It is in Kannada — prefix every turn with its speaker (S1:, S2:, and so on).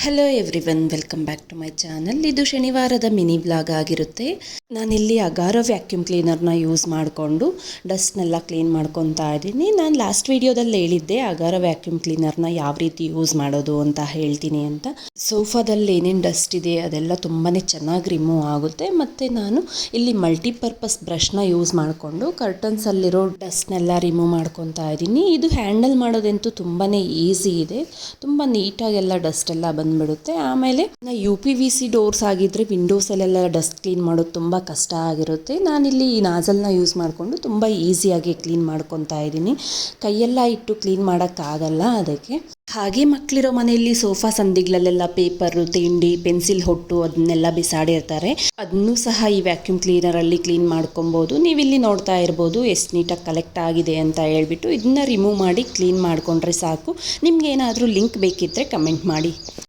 S1: Hello everyone, welcome back to my channel. ಇದು ಶನಿವಾರದ ಮಿನಿ ವ್ಲಾಗ್ ಆಗಿರುತ್ತೆ. ನಾನಿಲ್ಲಿ ಅಗಾರೋ ವ್ಯಾಕ್ಯೂಮ್ ಕ್ಲೀನರ್ನ ಯೂಸ್ ಮಾಡಿಕೊಂಡು ಡಸ್ಟ್ನೆಲ್ಲ ಕ್ಲೀನ್ ಮಾಡ್ಕೊತಾ ಇದ್ದೀನಿ. ನಾನು ಲಾಸ್ಟ್ ವಿಡಿಯೋದಲ್ಲಿ ಹೇಳಿದ್ದೆ ಅಗಾರೋ ವ್ಯಾಕ್ಯೂಮ್ ಕ್ಲೀನರ್ನ ಯಾವ ರೀತಿ ಯೂಸ್ ಮಾಡೋದು ಅಂತ ಹೇಳ್ತೀನಿ ಅಂತ. ಸೋಫಾದಲ್ಲಿ ಏನೇನು ಡಸ್ಟ್ ಇದೆ ಅದೆಲ್ಲ ತುಂಬಾ ಚೆನ್ನಾಗಿ ರಿಮೂವ್ ಆಗುತ್ತೆ. ಮತ್ತು ನಾನು ಇಲ್ಲಿ ಮಲ್ಟಿಪರ್ಪಸ್ ಬ್ರಷ್ನ ಯೂಸ್ ಮಾಡಿಕೊಂಡು ಕರ್ಟನ್ಸಲ್ಲಿರೋ ಡಸ್ಟ್ನೆಲ್ಲ ರಿಮೂವ್ ಮಾಡ್ಕೊತಾ ಇದ್ದೀನಿ. ಇದು ಹ್ಯಾಂಡಲ್ ಮಾಡೋದಂತೂ ತುಂಬಾ ಈಸಿ ಇದೆ. ತುಂಬ ನೀಟಾಗೆಲ್ಲ ಡಸ್ಟ್ ಎಲ್ಲ ಬಂದ್ಬಿಡುತ್ತೆ. ಆಮೇಲೆ UPVC ಡೋರ್ಸ್ ಆಗಿದ್ರೆ ವಿಂಡೋಸಲ್ಲೆಲ್ಲ ಡಸ್ಟ್ ಕ್ಲೀನ್ ಮಾಡೋದು ತುಂಬ ಕಷ್ಟ ಆಗಿರುತ್ತೆ. ನಾನಿಲ್ಲಿ ಈ ನಾಜಲ್ನ ಯೂಸ್ ಮಾಡಿಕೊಂಡು ತುಂಬ ಈಸಿಯಾಗಿ ಕ್ಲೀನ್ ಮಾಡ್ಕೊತಾ ಇದ್ದೀನಿ. ಕೈಯೆಲ್ಲ ಇಟ್ಟು ಕ್ಲೀನ್ ಮಾಡೋಕ್ಕಾಗಲ್ಲ ಅದಕ್ಕೆ. ಹಾಗೆ ಮಕ್ಕಳಿರೋ ಮನೆಯಲ್ಲಿ ಸೋಫಾ ಸಂದಿಗಳಲ್ಲೆಲ್ಲ ಪೇಪರು, ತಿಂಡಿ, ಪೆನ್ಸಿಲ್ ಹೊಟ್ಟು ಅದನ್ನೆಲ್ಲ ಬಿಸಾಡಿರ್ತಾರೆ. ಅದನ್ನೂ ಸಹ ಈ ವ್ಯಾಕ್ಯೂಮ್ ಕ್ಲೀನರಲ್ಲಿ ಕ್ಲೀನ್ ಮಾಡ್ಕೊಬೋದು. ನೀವಿಲ್ಲಿ ನೋಡ್ತಾ ಇರ್ಬೋದು ಎಷ್ಟು ನೀಟಾಗಿ ಕಲೆಕ್ಟ್ ಆಗಿದೆ ಅಂತ ಹೇಳ್ಬಿಟ್ಟು. ಇದನ್ನ ರಿಮೂವ್ ಮಾಡಿ ಕ್ಲೀನ್ ಮಾಡಿಕೊಂಡ್ರೆ ಸಾಕು. ನಿಮ್ಗೆ ಏನಾದರೂ ಲಿಂಕ್ ಬೇಕಿದ್ದರೆ ಕಮೆಂಟ್ ಮಾಡಿ.